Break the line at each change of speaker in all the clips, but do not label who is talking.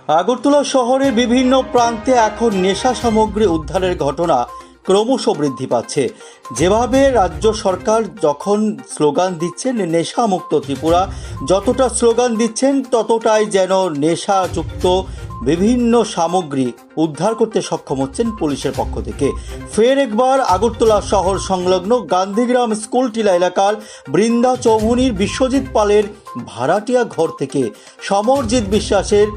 আগরতলা শহরের বিভিন্ন প্রান্তে এখন নেশা সামগ্রী উদ্ধারের ঘটনা ক্রমশ বৃদ্ধি পাচ্ছে। যেভাবে রাজ্য সরকার যখন স্লোগান দিচ্ছেন নেশামুক্ত ত্রিপুরা, যতটা স্লোগান দিচ্ছেন ততটাই যেন নেশাযুক্ত বিভিন্ন সামগ্রী উদ্ধার করতে সক্ষম হচ্ছেন পুলিশের পক্ষ থেকে। ফের একবার আগরতলা শহর সংলগ্ন গান্ধীগ্রাম স্কুল টিলা এলাকার বৃন্দা চৌমুহনীর বিশ্বজিৎ পালের ভাড়াটিয়া ঘর থেকে সমরজিৎ বিশ্বাসের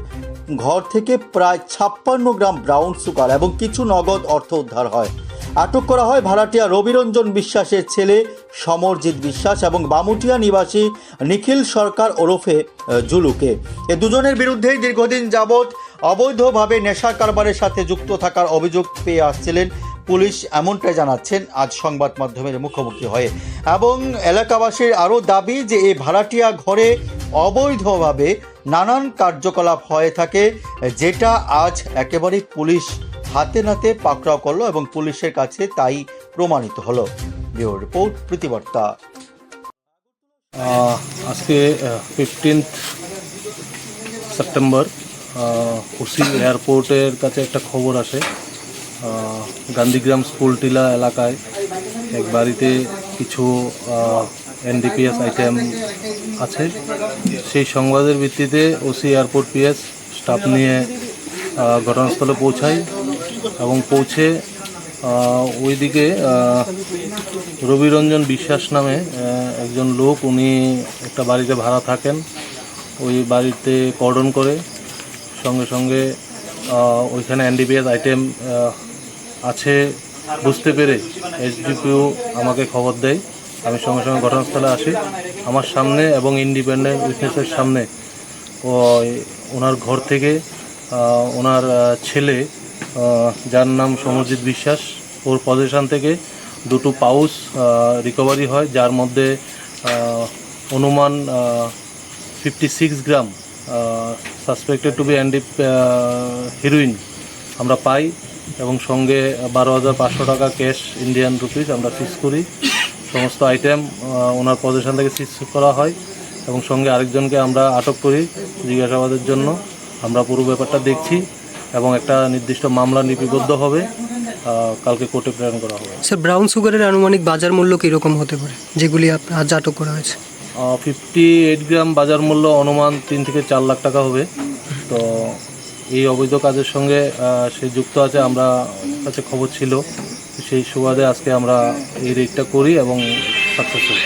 ঘর থেকে প্রায় 56 গ্রাম ব্রাউন সুগার এবং কিছু নগদ অর্থ উদ্ধার হয়। আটক করা হয় ভাড়াটিয়া রবিরঞ্জন বিশ্বাসের ছেলে সমরজিৎ বিশ্বাস এবং বামুটিয়া নিবাসী নিখিল সরকার ওরফে জুলুকে। এ দুজনের বিরুদ্ধেই দীর্ঘদিন যাবৎ অবৈধভাবে নেশা কারবারের সাথে যুক্ত থাকার অভিযোগ পেয়ে আসছিলেন পুলিশ, এমনটাই জানাচ্ছেন আজ সংবাদ মাধ্যমের মুখোমুখি হয়ে। এবং এলাকাবাসীর আরও দাবি যে এই ভাড়াটিয়া ঘরে অবৈধভাবে নানান কার্যকলাপ হয়ে থাকে, যেটা আজ একেবারেই পুলিশ হাতে নাতে পাকড়াও করলো এবং পুলিশের কাছে তাই প্রমাণিত হলো। ব্যুরো রিপোর্ট, প্রতিবার্তা।
আজকে 15 সেপ্টেম্বর কুসি এয়ারপোর্টের কাছে একটা খবর আসে, গান্ধীগ্রাম স্কুল টিলা এলাকায় এক বাড়িতে কিছু এনডিপিএস আইটেম আছে। সেই সংবাদের ভিত্তিতে ওসি এয়ারপোর্ট পিএস স্টাফ নিয়ে ঘটনাস্থলে পৌঁছায় এবং পৌঁছে ওইদিকে রবিরঞ্জন বিশ্বাস নামে একজন লোক, উনি একটা বাড়িতে ভাড়া থাকেন। ওই বাড়িতে কর্ডন করে সঙ্গে সঙ্গে ওইখানে এনডিপিএস আইটেম আছে বুঝতে পেরে এসডিপিও আমাকে খবর দেয়। আমি সঙ্গে সঙ্গে ঘটনাস্থলে আসি। আমার সামনে এবং ইন্ডিপেন্ডেন্ট উইটনেসের সামনে ওনার ঘর থেকে ওনার ছেলে, যার নাম সমরজিৎ বিশ্বাস, ওর পজিশন থেকে দুটো পাউচ রিকভারি হয়, যার মধ্যে অনুমান 56 গ্রাম সাসপেক্টেড টু বি হেরোইন আমরা পাই এবং সঙ্গে 12,500 টাকা ক্যাশ ইন্ডিয়ান রুপিস আমরা সিজ করি। সমস্ত আইটেম ওনার পজিশন থেকে সিজ করা হয় এবং সঙ্গে আরেকজনকে আমরা আটক করি জিজ্ঞাসাবাদের জন্য। আমরা পুরো ব্যাপারটা দেখছি এবং একটা নির্দিষ্ট মামলা লিপিবদ্ধ হবে, কালকে কোর্টে প্রেরণ করা হবে।
স্যার, ব্রাউন সুগারের আনুমানিক বাজার মূল্য কীরকম হতে পারে যেগুলি আজ আটক করা হয়েছে?
58 গ্রাম বাজার মূল্য অনুমান 3 থেকে 4 লাখ টাকা হবে। তো এই অবৈধ কাজের সঙ্গে সে যুক্ত আছে, আমরা কাছে খবর ছিল, সেই সুবাদে আজকে আমরা এই রেডটা করি এবং সাকসেসফুল।